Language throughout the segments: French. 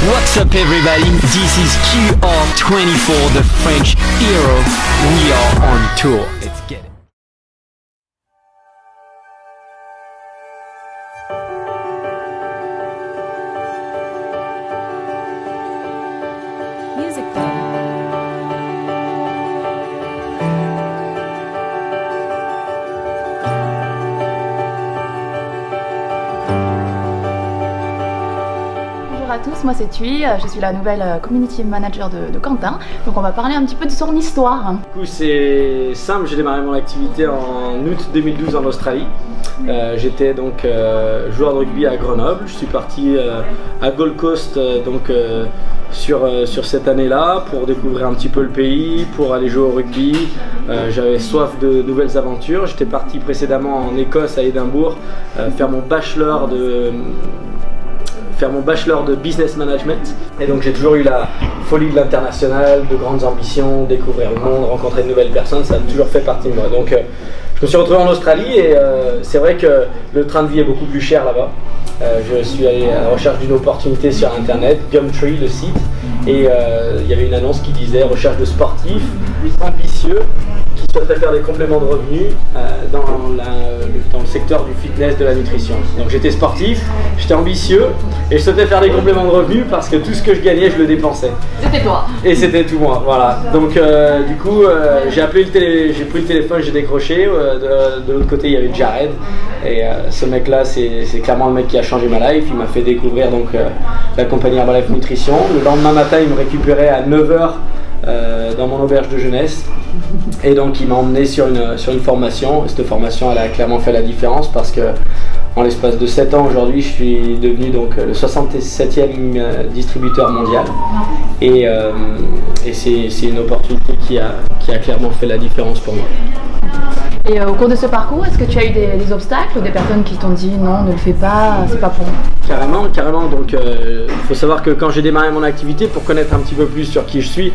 What's up everybody, this is QR24, the French hero. We are on tour, let's get it. Music Play. Bonjour à tous, moi c'est Thuy, je suis la nouvelle community manager de Quentin. Donc on va parler un petit peu de son histoire. Du coup c'est simple, j'ai démarré mon activité en août 2012 en Australie. J'étais donc joueur de rugby à Grenoble. Je suis parti à Gold Coast sur cette année-là pour découvrir un petit peu le pays, pour aller jouer au rugby. J'avais soif de nouvelles aventures. J'étais parti précédemment en Écosse à Édimbourg faire mon bachelor de business management. Et donc j'ai toujours eu la folie de l'international, de grandes ambitions, découvrir le monde, rencontrer de nouvelles personnes, ça a toujours fait partie de moi. Donc je me suis retrouvé en Australie et c'est vrai que le train de vie est beaucoup plus cher là-bas. Je suis allé à la recherche d'une opportunité sur internet, Gumtree le site, et il y avait une annonce qui disait recherche de sportifs ambitieux qui souhaiteraient faire des compléments de revenus dans le secteur du fitness, de la nutrition. Donc j'étais sportif, j'étais ambitieux et je souhaitais faire des compléments de revenus parce que tout ce que je gagnais je le dépensais. C'était toi. Et c'était tout moi, voilà. Donc du coup j'ai pris le téléphone, j'ai décroché. De l'autre côté il y avait Jared et ce mec là c'est clairement le mec qui a changé ma life. Il m'a fait découvrir donc la compagnie Herbalife Nutrition. Le lendemain matin il me récupérait à 9 h dans mon auberge de jeunesse et donc il m'a emmené sur une formation. Et cette formation elle a clairement fait la différence parce que en l'espace de 7 ans aujourd'hui je suis devenu donc le 67e distributeur mondial et c'est une opportunité qui a clairement fait la différence pour moi. Et au cours de ce parcours, est-ce que tu as eu des obstacles ou des personnes qui t'ont dit non, ne le fais pas, c'est pas pour moi? Carrément. Donc il faut savoir que quand j'ai démarré mon activité, pour connaître un petit peu plus sur qui je suis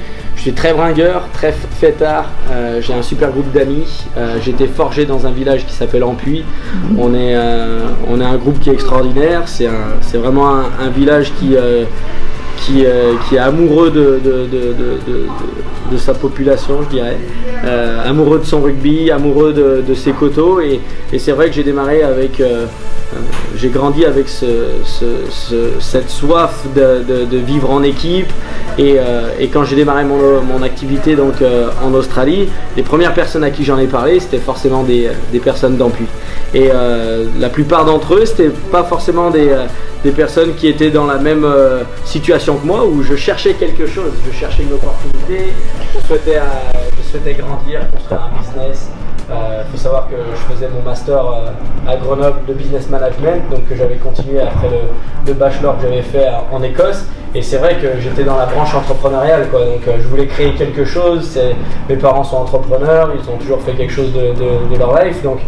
très bringueur, très fêtard, j'ai un super groupe d'amis, j'ai été forgé dans un village qui s'appelle Ampuy. On est un groupe qui est extraordinaire, c'est vraiment un village qui est amoureux de sa population, je dirais, amoureux de son rugby, amoureux de ses coteaux, et c'est vrai que j'ai démarré avec, j'ai grandi avec cette soif de vivre en équipe, et quand j'ai démarré mon activité donc en Australie, les premières personnes à qui j'en ai parlé, c'était forcément des personnes d'Ampuy, et la plupart d'entre eux, c'était pas forcément des personnes qui étaient dans la même situation que moi, où je cherchais quelque chose, je cherchais une opportunité, je souhaitais grandir, construire un business. Il faut savoir que je faisais mon master à Grenoble de business management, donc que j'avais continué après le bachelor que j'avais fait en Écosse, et c'est vrai que j'étais dans la branche entrepreneuriale, quoi. Donc je voulais créer quelque chose. Mes parents sont entrepreneurs, ils ont toujours fait quelque chose de leur life, donc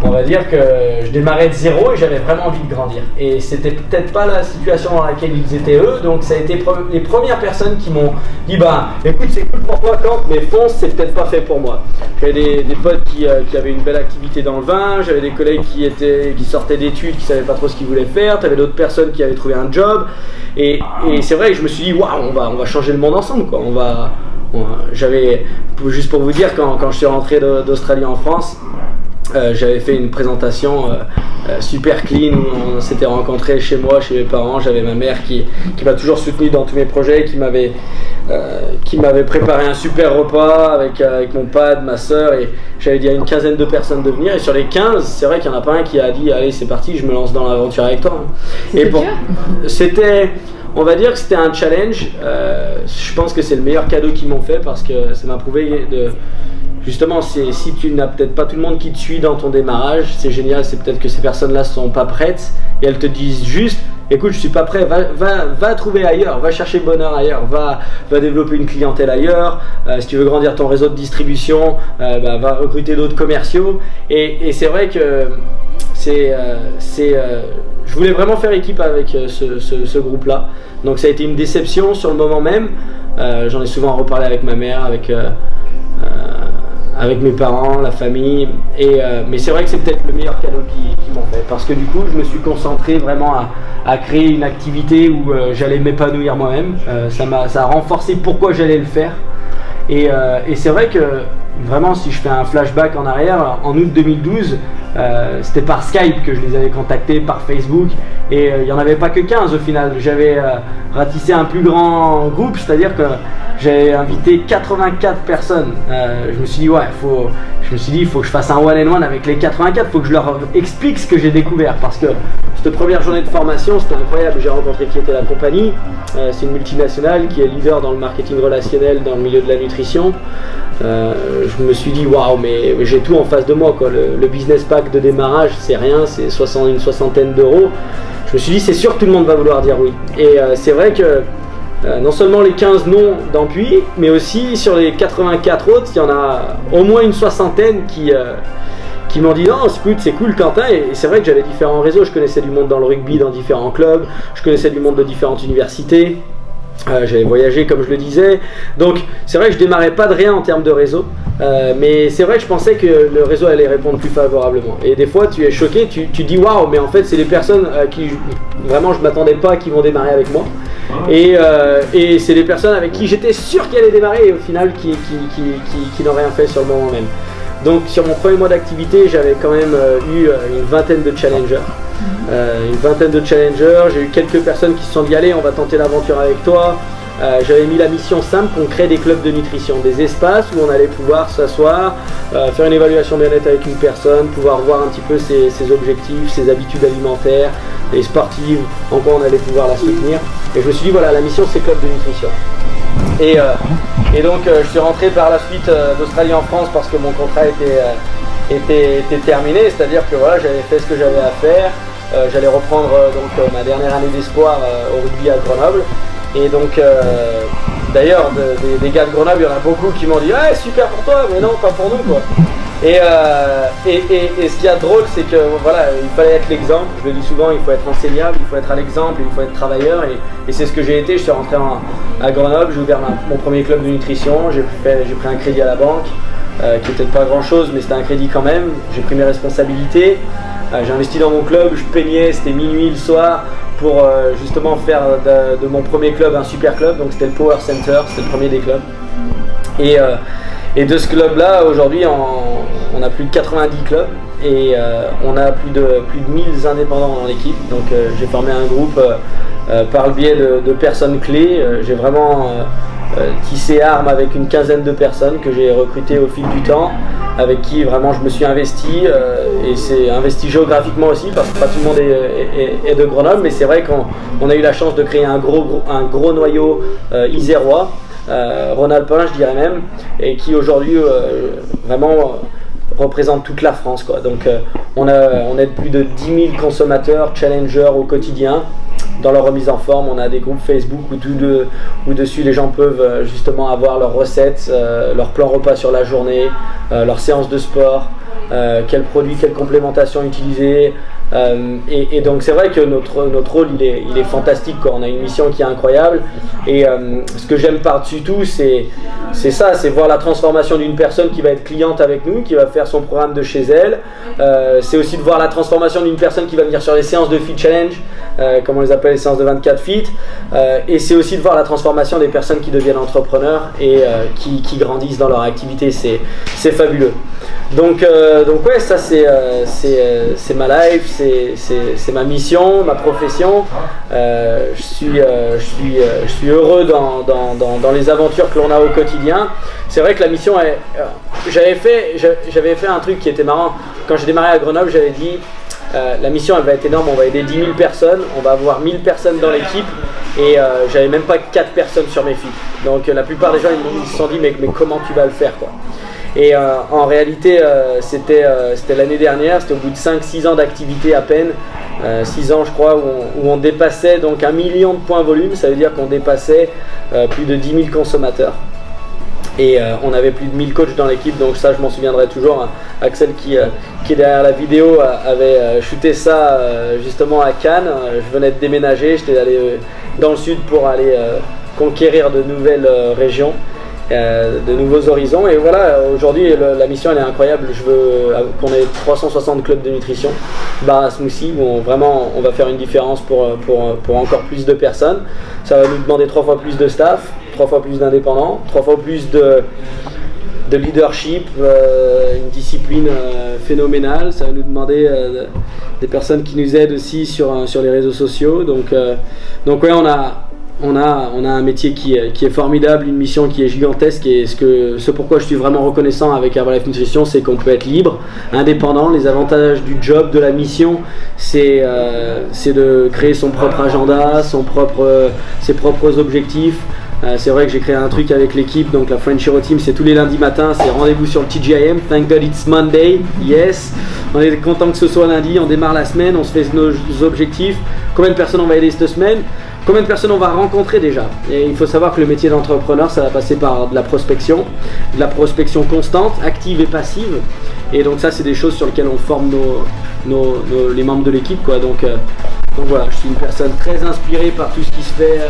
on va dire que je démarrais de zéro et j'avais vraiment envie de grandir. Et c'était peut-être pas la situation dans laquelle ils étaient eux, donc ça a été les premières personnes qui m'ont dit bah écoute, c'est cool pour toi Quentin, mais fonce, c'est peut-être pas fait pour moi. J'avais des potes qui avaient une belle activité dans le vin, j'avais des collègues qui sortaient d'études, qui savaient pas trop ce qu'ils voulaient faire, t'avais d'autres personnes qui avaient trouvé un job, et c'est vrai que je me suis dit waouh, on va changer le monde ensemble, quoi. J'avais, juste pour vous dire, quand je suis rentré d'Australie en France, j'avais fait une présentation super clean, on s'était rencontrés chez moi, chez mes parents. J'avais ma mère qui m'a toujours soutenu dans tous mes projets, qui m'avait préparé un super repas avec mon pad, ma soeur, et j'avais dit à une quinzaine de personnes de venir, et sur les 15, c'est vrai qu'il n'y en a pas un qui a dit allez c'est parti, je me lance dans l'aventure avec toi. Et bon, on va dire que c'était un challenge. Je pense que c'est le meilleur cadeau qu'ils m'ont fait, parce que ça m'a prouvé justement, si tu n'as peut-être pas tout le monde qui te suit dans ton démarrage, c'est génial, c'est peut-être que ces personnes-là ne sont pas prêtes et elles te disent juste écoute, je suis pas prêt, va trouver ailleurs, va chercher le bonheur ailleurs, va développer une clientèle ailleurs, si tu veux grandir ton réseau de distribution, va recruter d'autres commerciaux, et c'est vrai que je voulais vraiment faire équipe avec ce groupe-là, donc ça a été une déception sur le moment même. J'en ai souvent reparlé avec ma mère, avec mes parents, la famille. Mais c'est vrai que c'est peut-être le meilleur cadeau qu'ils m'ont fait. Parce que du coup, je me suis concentré vraiment à créer une activité où j'allais m'épanouir moi-même. Ça a renforcé pourquoi j'allais le faire. Et c'est vrai que vraiment, si je fais un flashback en arrière, en août 2012, c'était par Skype que je les avais contactés, par Facebook, et il n'y en avait pas que 15 au final. J'avais ratissé un plus grand groupe, c'est-à-dire que j'avais invité 84 personnes. Je me suis dit, il faut que je fasse un one-on-one avec les 84, il faut que je leur explique ce que j'ai découvert, parce que cette première journée de formation, c'était incroyable. J'ai rencontré qui était la compagnie. C'est une multinationale qui est leader dans le marketing relationnel dans le milieu de la nutrition. Je me suis dit, waouh, mais j'ai tout en face de moi, quoi. Le business pack de démarrage, c'est rien, c'est une soixantaine d'euros. Je me suis dit, c'est sûr que tout le monde va vouloir dire oui. Et c'est vrai que non seulement les 15 noms d'Ampuis, mais aussi sur les 84 autres, il y en a au moins une soixantaine qui m'ont dit non, c'est cool Quentin. Et c'est vrai que j'avais différents réseaux, je connaissais du monde dans le rugby, dans différents clubs, je connaissais du monde de différentes universités. J'avais voyagé comme je le disais, donc c'est vrai que je démarrais pas de rien en termes de réseau, mais c'est vrai que je pensais que le réseau allait répondre plus favorablement, et des fois tu es choqué, tu dis waouh, mais en fait c'est des personnes qui vraiment je m'attendais pas qui vont démarrer avec moi, et c'est des personnes avec qui j'étais sûr qu'ils allaient démarrer et au final qui n'ont rien fait sur le moment même. Donc sur mon premier mois d'activité, j'avais quand même eu une vingtaine de challengers. J'ai eu quelques personnes qui se sont dit allez, on va tenter l'aventure avec toi. J'avais mis la mission simple qu'on crée des clubs de nutrition, des espaces où on allait pouvoir s'asseoir, faire une évaluation bien-être avec une personne, pouvoir voir un petit peu ses objectifs, ses habitudes alimentaires, les sportives, en quoi on allait pouvoir la soutenir. Et je me suis dit voilà, la mission c'est club de nutrition. Et donc je suis rentré par la suite d'Australie en France parce que mon contrat était terminé, c'est-à-dire que voilà, j'avais fait ce que j'avais à faire. J'allais reprendre ma dernière année d'espoir au rugby à Grenoble. Et donc d'ailleurs des gars de Grenoble, il y en a beaucoup qui m'ont dit ouais, super pour toi, mais non, pas pour nous quoi. Et ce qui est drôle, c'est que voilà, il fallait être l'exemple. Je le dis souvent, il faut être enseignable, il faut être à l'exemple, il faut être travailleur, et c'est ce que j'ai été. Je suis rentré à Grenoble, j'ai ouvert mon premier club de nutrition, j'ai pris un crédit à la banque, qui n'était pas grand chose, mais c'était un crédit quand même. J'ai pris mes responsabilités, j'ai investi dans mon club, je peignais, c'était minuit le soir, pour justement faire de mon premier club un super club, donc c'était le Power Center, c'était le premier des clubs. Et de ce club-là, aujourd'hui, on a plus de 90 clubs et on a plus de 1000 indépendants dans l'équipe. Donc j'ai formé un groupe par le biais de personnes clés. J'ai vraiment tissé arme avec une quinzaine de personnes que j'ai recrutées au fil du temps, avec qui vraiment je me suis investi, et c'est investi géographiquement aussi parce que pas tout le monde est de Grenoble, mais c'est vrai qu'on a eu la chance de créer un gros noyau isérois. Rhône-Alpin je dirais même, et qui aujourd'hui vraiment représente toute la France quoi. Donc on aide plus de 10 000 consommateurs, challengers au quotidien dans leur remise en forme. On a des groupes Facebook où dessus les gens peuvent justement avoir leurs recettes, leur plan repas sur la journée, leur séance de sport, quels produits, quelle complémentation utiliser. Et donc c'est vrai que notre rôle il est fantastique quoi. On a une mission qui est incroyable, et ce que j'aime par-dessus tout c'est ça, c'est voir la transformation d'une personne qui va être cliente avec nous, qui va faire son programme de chez elle. C'est aussi de voir la transformation d'une personne qui va venir sur les séances de Fit Challenge, comme on les appelle, les séances de 24 Fit, et c'est aussi de voir la transformation des personnes qui deviennent entrepreneurs et qui grandissent dans leur activité. C'est fabuleux. Donc ouais, ça c'est ma life, c'est ma mission, ma profession. Je suis heureux dans les aventures que l'on a au quotidien. C'est vrai que la mission est... J'avais fait un truc qui était marrant. Quand j'ai démarré à Grenoble, j'avais dit la mission elle va être énorme, on va aider 10 000 personnes, on va avoir 1000 personnes dans l'équipe, et j'avais même pas 4 personnes sur mes filles. Donc la plupart des gens ils se sont dit mais comment tu vas le faire quoi. Et en réalité c'était l'année dernière, c'était au bout de 5-6 ans d'activité à peine, 6 ans je crois, où on dépassait donc 1 million de points volume. Ça veut dire qu'on dépassait plus de 10 000 consommateurs. Et on avait plus de 1000 coachs dans l'équipe, donc ça je m'en souviendrai toujours. Axel qui est derrière la vidéo avait shooté ça justement à Cannes. Je venais de déménager, j'étais allé dans le sud pour aller conquérir de nouvelles régions. de nouveaux horizons. Et voilà, aujourd'hui la mission elle est incroyable. Je veux qu'on ait 360 clubs de nutrition, bar à smoothie, où on va faire une différence pour encore plus de personnes. Ça va nous demander 3 fois plus de staff, 3 fois plus d'indépendants, 3 fois plus de leadership, une discipline phénoménale. Ça va nous demander des personnes qui nous aident aussi sur les réseaux sociaux. Donc ouais, on a un métier qui est formidable, une mission qui est gigantesque, et ce pourquoi je suis vraiment reconnaissant avec Herbalife Nutrition, c'est qu'on peut être libre, indépendant. Les avantages du job, de la mission, c'est de créer son propre agenda, ses propres objectifs. C'est vrai que j'ai créé un truc avec l'équipe, donc la French Hero Team, c'est tous les lundis matins, c'est rendez-vous sur le TGIM, thank God it's Monday, yes. On est content que ce soit lundi, on démarre la semaine, on se fait nos objectifs, combien de personnes on va aider cette semaine, combien de personnes on va rencontrer déjà. Et il faut savoir que le métier d'entrepreneur, ça va passer par de la prospection constante, active et passive. Et donc ça, c'est des choses sur lesquelles on forme les membres de l'équipe, quoi. Donc voilà, je suis une personne très inspirée par tout ce qui se fait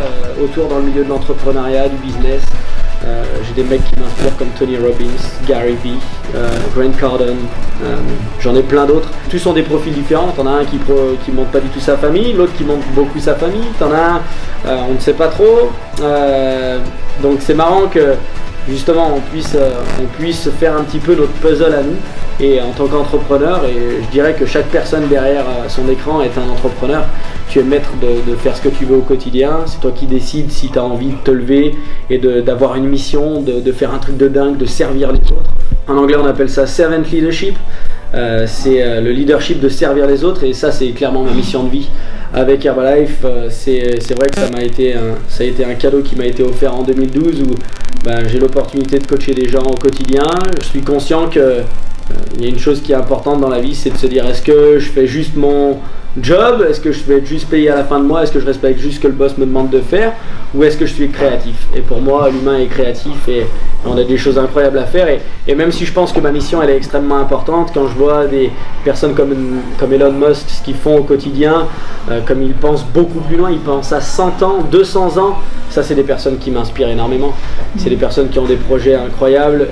autour dans le milieu de l'entrepreneuriat, du business. J'ai des mecs qui m'inspirent comme Tony Robbins, Gary Vee, Grant Cardone, j'en ai plein d'autres. Tous sont des profils différents. T'en as un qui monte pas du tout sa famille, l'autre qui monte beaucoup sa famille, t'en as un, on ne sait pas trop. Donc c'est marrant que justement on puisse faire un petit peu notre puzzle à nous, et en tant qu'entrepreneur, et je dirais que chaque personne derrière son écran est un entrepreneur. Tu es maître de faire ce que tu veux au quotidien, c'est toi qui décides si tu as envie de te lever et d'avoir une mission, de faire un truc de dingue, de servir les autres. En anglais on appelle ça servant leadership. C'est le leadership de servir les autres, et ça c'est clairement ma mission de vie avec Herbalife. C'est vrai que ça a été un cadeau qui m'a été offert en 2012, où j'ai l'opportunité de coacher des gens au quotidien. Je suis conscient que il y a une chose qui est importante dans la vie, c'est de se dire, est-ce que je fais juste mon job, est-ce que je vais être juste payé à la fin de mois, est-ce que je respecte juste ce que le boss me demande de faire, ou est-ce que je suis créatif? Et pour moi, l'humain est créatif, et on a des choses incroyables à faire, et même si je pense que ma mission elle est extrêmement importante, quand je vois des personnes comme Elon Musk, ce qu'ils font au quotidien, comme ils pensent beaucoup plus loin, ils pensent à 100 ans, 200 ans, ça c'est des personnes qui m'inspirent énormément. C'est des personnes qui ont des projets incroyables,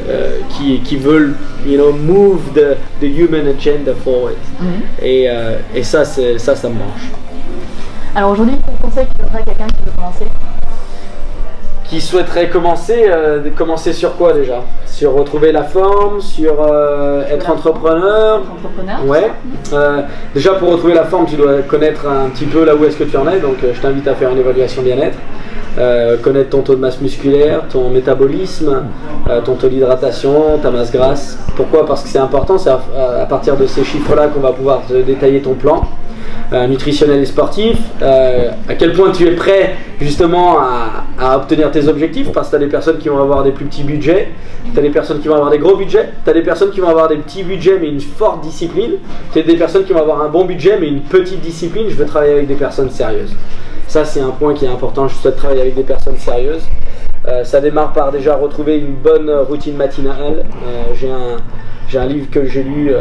qui veulent move the human agenda forward. Et ça me branche. Alors aujourd'hui, quel conseil tu donnerais à quelqu'un qui veut commencer? Qui souhaiterait commencer sur quoi déjà? Sur retrouver la forme, sur être entrepreneur. Ouais. Déjà pour retrouver la forme, tu dois connaître un petit peu là où est-ce que tu en es. Donc je t'invite à faire une évaluation bien-être. Connaître ton taux de masse musculaire, ton métabolisme, ton taux d'hydratation, ta masse grasse. Pourquoi? Parce que c'est important, c'est à partir de ces chiffres-là qu'on va pouvoir te détailler ton plan nutritionnel et sportif, à quel point tu es prêt justement à obtenir tes objectifs, parce que tu as des personnes qui vont avoir des plus petits budgets, tu as des personnes qui vont avoir des gros budgets, tu as des personnes qui vont avoir des petits budgets mais une forte discipline, tu as des personnes qui vont avoir un bon budget mais une petite discipline. Je veux travailler avec des personnes sérieuses. Ça c'est un point qui est important, je souhaite travailler avec des personnes sérieuses. Ça démarre par déjà retrouver une bonne routine matinale. J'ai un livre que j'ai lu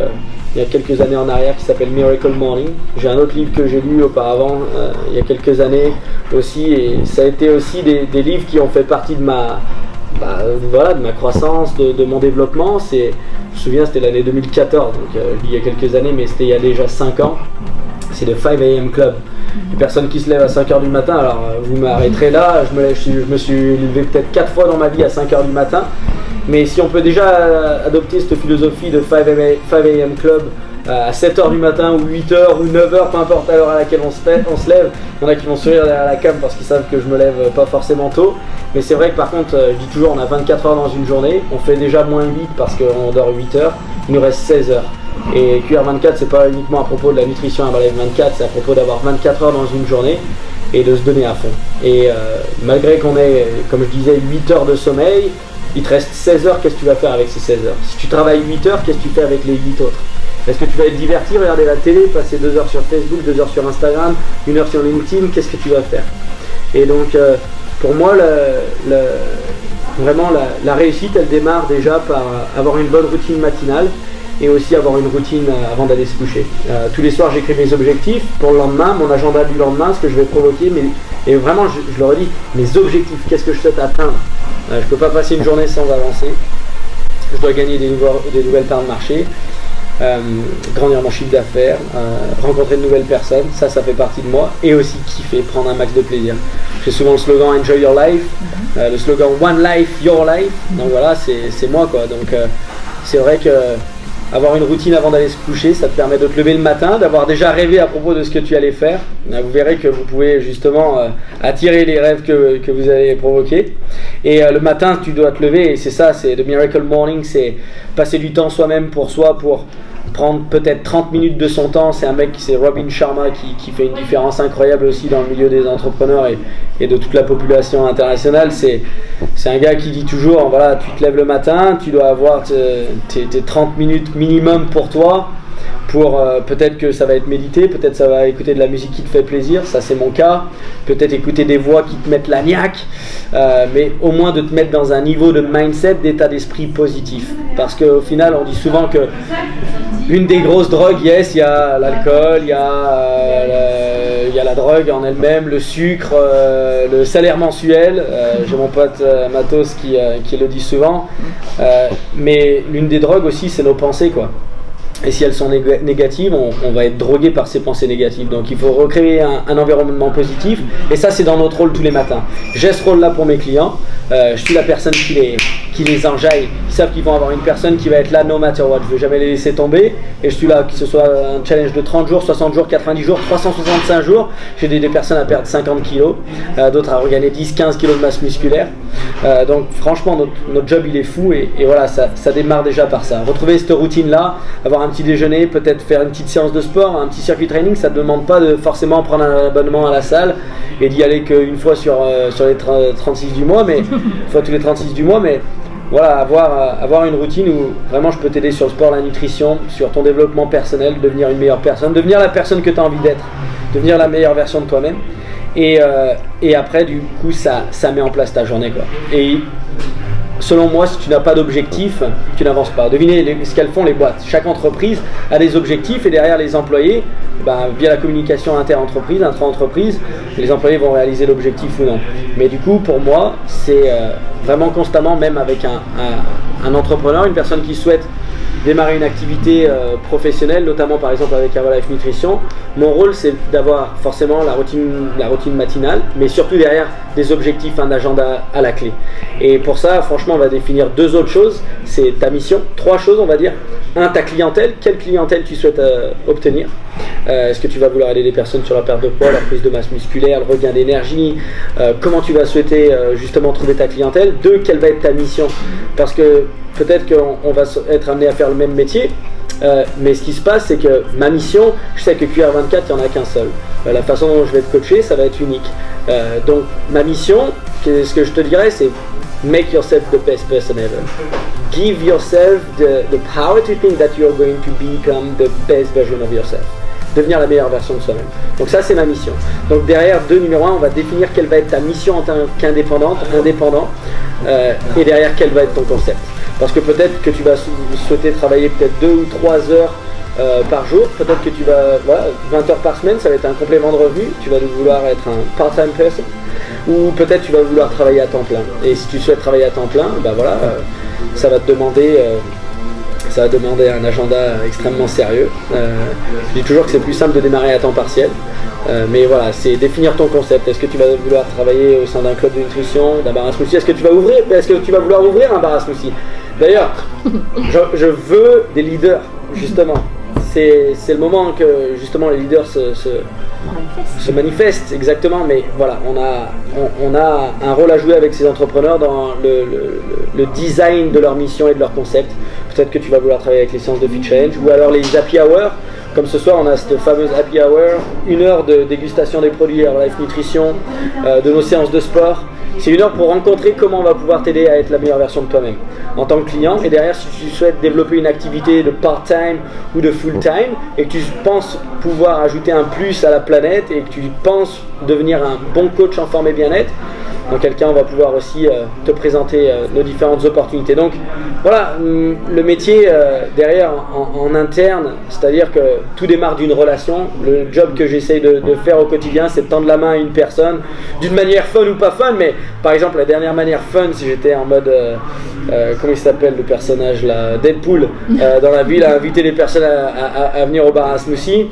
il y a quelques années en arrière qui s'appelle Miracle Morning. J'ai un autre livre que j'ai lu auparavant il y a quelques années aussi, et ça a été aussi des livres qui ont fait partie de ma croissance, de mon développement. Je me souviens, c'était l'année 2014, donc il y a quelques années, mais c'était il y a déjà 5 ans. C'est le 5 AM Club. Les personnes qui se lèvent à 5h du matin, alors vous m'arrêterez là, je me suis levé peut-être 4 fois dans ma vie à 5h du matin. Mais si on peut déjà adopter cette philosophie de 5 AM Club à 7h du matin ou 8h ou 9h, peu importe à l'heure à laquelle on se lève, il y en a qui vont sourire derrière la cam parce qu'ils savent que je me lève pas forcément tôt. Mais c'est vrai que par contre, je dis toujours, on a 24 heures dans une journée, on fait déjà moins 8 parce qu'on dort 8 heures, il nous reste 16 heures. Et QR24, c'est pas uniquement à propos de la nutrition Herbalife 24, c'est à propos d'avoir 24 heures dans une journée et de se donner à fond. Et malgré qu'on ait, comme je disais, 8 heures de sommeil, il te reste 16 heures, qu'est-ce que tu vas faire avec ces 16 heures? Si tu travailles 8 heures, qu'est-ce que tu fais avec les 8 autres? Est-ce que tu vas être diverti, regarder la télé, passer 2 heures sur Facebook, 2 heures sur Instagram, 1 heure sur LinkedIn? Qu'est-ce que tu vas faire? Et donc, pour moi, vraiment la réussite, elle démarre déjà par avoir une bonne routine matinale et aussi avoir une routine avant d'aller se coucher. Tous les soirs, j'écris mes objectifs pour le lendemain, mon agenda du lendemain, ce que je vais provoquer, et vraiment, je le redis, mes objectifs, qu'est-ce que je souhaite atteindre Je ne peux pas passer une journée sans avancer. Je dois gagner des nouvelles parts de marché, grandir mon chiffre d'affaires, rencontrer de nouvelles personnes, ça fait partie de moi, et aussi kiffer, prendre un max de plaisir. J'ai souvent le slogan Enjoy Your Life, le slogan One Life, Your Life, donc voilà, c'est moi quoi. Donc c'est vrai que avoir une routine avant d'aller se coucher, ça te permet de te lever le matin, d'avoir déjà rêvé à propos de ce que tu allais faire. Vous verrez que vous pouvez justement attirer les rêves que vous allez provoquer. Et le matin, tu dois te lever, et c'est ça, c'est le Miracle Morning, c'est passer du temps soi-même pour soi, pour prendre peut-être 30 minutes de son temps. C'est un mec, c'est Robin Sharma qui fait une différence incroyable aussi dans le milieu des entrepreneurs et de toute la population internationale. C'est un gars qui dit toujours, voilà, tu te lèves le matin, tu dois avoir tes 30 minutes minimum pour toi, pour peut-être que ça va être méditer, peut-être ça va écouter de la musique qui te fait plaisir, ça c'est mon cas, peut-être écouter des voix qui te mettent la niaque, mais au moins de te mettre dans un niveau de mindset, d'état d'esprit positif, parce qu'au final on dit souvent que une des grosses drogues, yes, il y a l'alcool, il y a la drogue en elle-même, le sucre, le salaire mensuel. J'ai mon pote Matos qui le dit souvent. Mais l'une des drogues aussi, c'est nos pensées, quoi. Et si elles sont négatives, on va être drogué par ces pensées négatives. Donc il faut recréer un environnement positif. Et ça, c'est dans notre rôle tous les matins. J'ai ce rôle-là pour mes clients. Je suis la personne qui les enjaille. Ils savent qu'ils vont avoir une personne qui va être là no matter what. Je ne veux jamais les laisser tomber. Et je suis là, que ce soit un challenge de 30 jours, 60 jours, 90 jours, 365 jours. J'ai des personnes à perdre 50 kilos, d'autres à regagner 10, 15 kilos de masse musculaire. Donc franchement, notre job, il est fou. Et voilà, ça démarre déjà par ça. Retrouver cette routine-là, avoir un petit déjeuner, peut-être faire une petite séance de sport, un petit circuit training. Ça ne demande pas de forcément prendre un abonnement à la salle et d'y aller qu'une fois sur les 36 du mois, mais une fois tous les 36 du mois, mais voilà, avoir une routine où vraiment je peux t'aider sur le sport, la nutrition, sur ton développement personnel, devenir une meilleure personne, devenir la personne que tu as envie d'être, devenir la meilleure version de toi-même. Et après, du coup, ça met en place ta journée, quoi. Et selon moi, si tu n'as pas d'objectif, tu n'avances pas. Devinez ce qu'elles font les boîtes. Chaque entreprise a des objectifs et derrière les employés, via la communication inter-entreprise, intra-entreprise, les employés vont réaliser l'objectif ou non. Mais du coup, pour moi, c'est vraiment constamment, même avec un entrepreneur, une personne qui souhaite démarrer une activité professionnelle, notamment par exemple avec Herbalife Nutrition, mon rôle c'est d'avoir forcément la routine matinale, mais surtout derrière des objectifs, un agenda à la clé. Et pour ça, franchement, on va définir deux autres choses, c'est ta mission, trois choses on va dire. Un, ta clientèle, quelle clientèle tu souhaites obtenir. Est-ce que tu vas vouloir aider les personnes sur la perte de poids, la prise de masse musculaire, le regain d'énergie, comment tu vas souhaiter justement trouver ta clientèle. Deux, quelle va être ta mission, parce que peut-être qu'on va être amené à faire le même métier, mais ce qui se passe, c'est que ma mission, je sais que QR24, il n'y en a qu'un seul. La façon dont je vais te coacher, ça va être unique. Donc ma mission, ce que je te dirais, c'est make yourself the best person ever. Give yourself the power to think that you're going to become the best version of yourself. Devenir la meilleure version de soi-même. Donc ça, c'est ma mission. Donc derrière, numéro 1, on va définir quelle va être ta mission en tant qu'indépendant, et derrière, quel va être ton concept. Parce que peut-être que tu vas souhaiter travailler peut-être 2 ou 3 heures par jour, peut-être que tu vas, 20 heures par semaine, ça va être un complément de revenu, tu vas vouloir être un part-time person, ou peut-être tu vas vouloir travailler à temps plein. Et si tu souhaites travailler à temps plein, ça va te demander un agenda extrêmement sérieux. Je dis toujours que c'est plus simple de démarrer à temps partiel. Mais voilà, c'est définir ton concept. Est-ce que tu vas vouloir travailler au sein d'un club de nutrition, d'un bar à smoothie? Est-ce que tu vas vouloir ouvrir un bar à smoothie? D'ailleurs, je veux des leaders, justement. C'est le moment que justement les leaders se manifestent, exactement. Mais voilà, on a un rôle à jouer avec ces entrepreneurs dans le design de leur mission et de leur concept. Peut-être que tu vas vouloir travailler avec les séances de Fit Challenge, ou alors les happy hours. Comme ce soir, on a cette fameuse happy hour, 1 heure de dégustation des produits Herbalife Nutrition, de nos séances de sport. C'est 1 heure pour rencontrer comment on va pouvoir t'aider à être la meilleure version de toi-même en tant que client. Et derrière, si tu souhaites développer une activité de part-time ou de full-time et que tu penses pouvoir ajouter un plus à la planète et que tu penses devenir un bon coach en forme et bien-être, dans quel cas on va pouvoir aussi te présenter nos différentes opportunités. Donc voilà, le métier derrière en interne, c'est-à-dire que tout démarre d'une relation. Le job que j'essaye de faire au quotidien, c'est de tendre la main à une personne, d'une manière fun ou pas fun, mais par exemple la dernière manière fun, si j'étais en mode, comment il s'appelle le personnage là, Deadpool, dans la ville, à inviter les personnes à venir au bar à smoothie.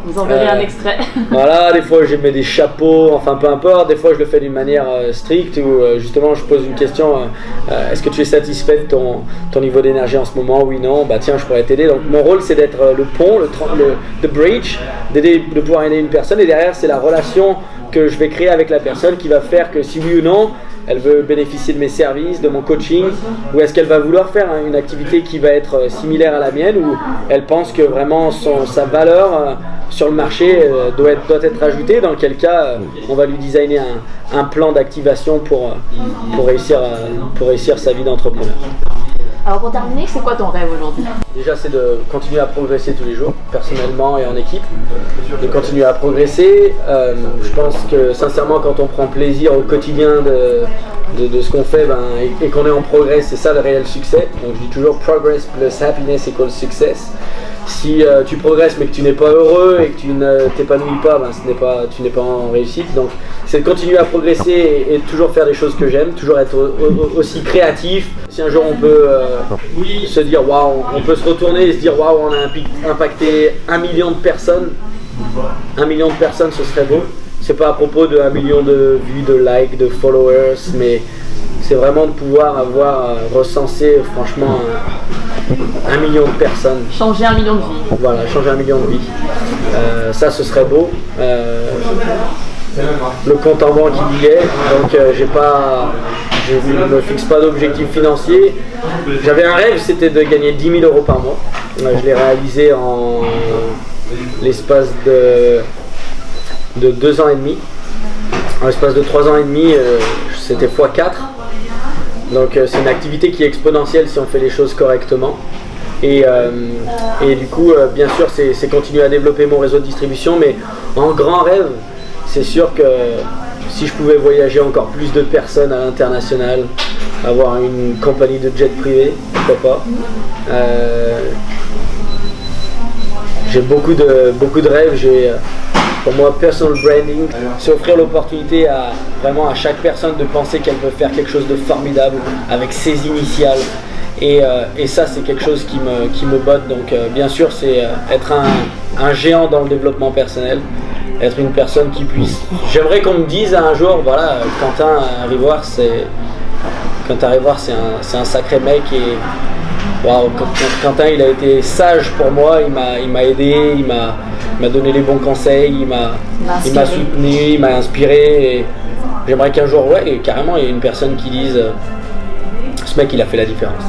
Vous en verrez un extrait. Voilà, des fois je mets des chapeaux, enfin peu importe, des fois je le fais d'une manière stricte où justement je pose une question, est-ce que tu es satisfait de ton niveau d'énergie en ce moment, oui, non, bah tiens je pourrais t'aider. Donc mon rôle c'est d'être le pont, le bridge, de pouvoir aider une personne, et derrière c'est la relation que je vais créer avec la personne qui va faire que si oui ou non elle veut bénéficier de mes services, de mon coaching, ou est-ce qu'elle va vouloir faire une activité qui va être similaire à la mienne, ou elle pense que vraiment sa valeur sur le marché doit être ajoutée, dans quel cas on va lui designer un plan d'activation pour réussir sa vie d'entrepreneur. Alors pour terminer, c'est quoi ton rêve aujourd'hui? Déjà c'est de continuer à progresser tous les jours, personnellement et en équipe, de continuer à progresser. Je pense que sincèrement quand on prend plaisir au quotidien de ce qu'on fait et qu'on est en progrès, c'est ça le réel succès. Donc je dis toujours progress plus happiness equals success. Si tu progresses mais que tu n'es pas heureux et que tu ne t'épanouis pas, tu n'es pas en réussite. Donc c'est de continuer à progresser et de toujours faire des choses que j'aime, toujours être aussi créatif. Si un jour on peut se dire waouh, on peut se retourner et se dire waouh, on a impacté 1 million de personnes. 1 million de personnes, ce serait beau. C'est pas à propos de 1 million de vues, de likes, de followers, mais c'est vraiment de pouvoir avoir recensé franchement 1 million de personnes. Changer 1 million de vies. Voilà, changer 1 million de vies. Ça, ce serait beau. Le compte en banque il y est, donc je ne me fixe pas d'objectif financier. J'avais un rêve, c'était de gagner 10 000 euros par mois. Je l'ai réalisé en l'espace de 2 ans et demi. En l'espace de 3 ans et demi, c'était x4. Donc c'est une activité qui est exponentielle si on fait les choses correctement. Et du coup, bien sûr, c'est continuer à développer mon réseau de distribution, mais en grand rêve, c'est sûr que si je pouvais voyager encore plus de personnes à l'international, avoir une compagnie de jet privé, pourquoi pas. J'ai beaucoup de rêves. Pour moi, personal branding, c'est offrir l'opportunité à chaque personne de penser qu'elle peut faire quelque chose de formidable avec ses initiales. Et ça, c'est quelque chose qui me botte. Donc, bien sûr, c'est être un géant dans le développement personnel, être une personne qui puisse. J'aimerais qu'on me dise un jour, voilà, Quentin Rivoire, c'est un sacré mec et wow, Quentin, il a été sage pour moi, il m'a aidé, il m'a donné les bons conseils, il m'a soutenu, il m'a inspiré. Et j'aimerais qu'un jour, ouais, carrément, il y ait une personne qui dise ce mec, il a fait la différence.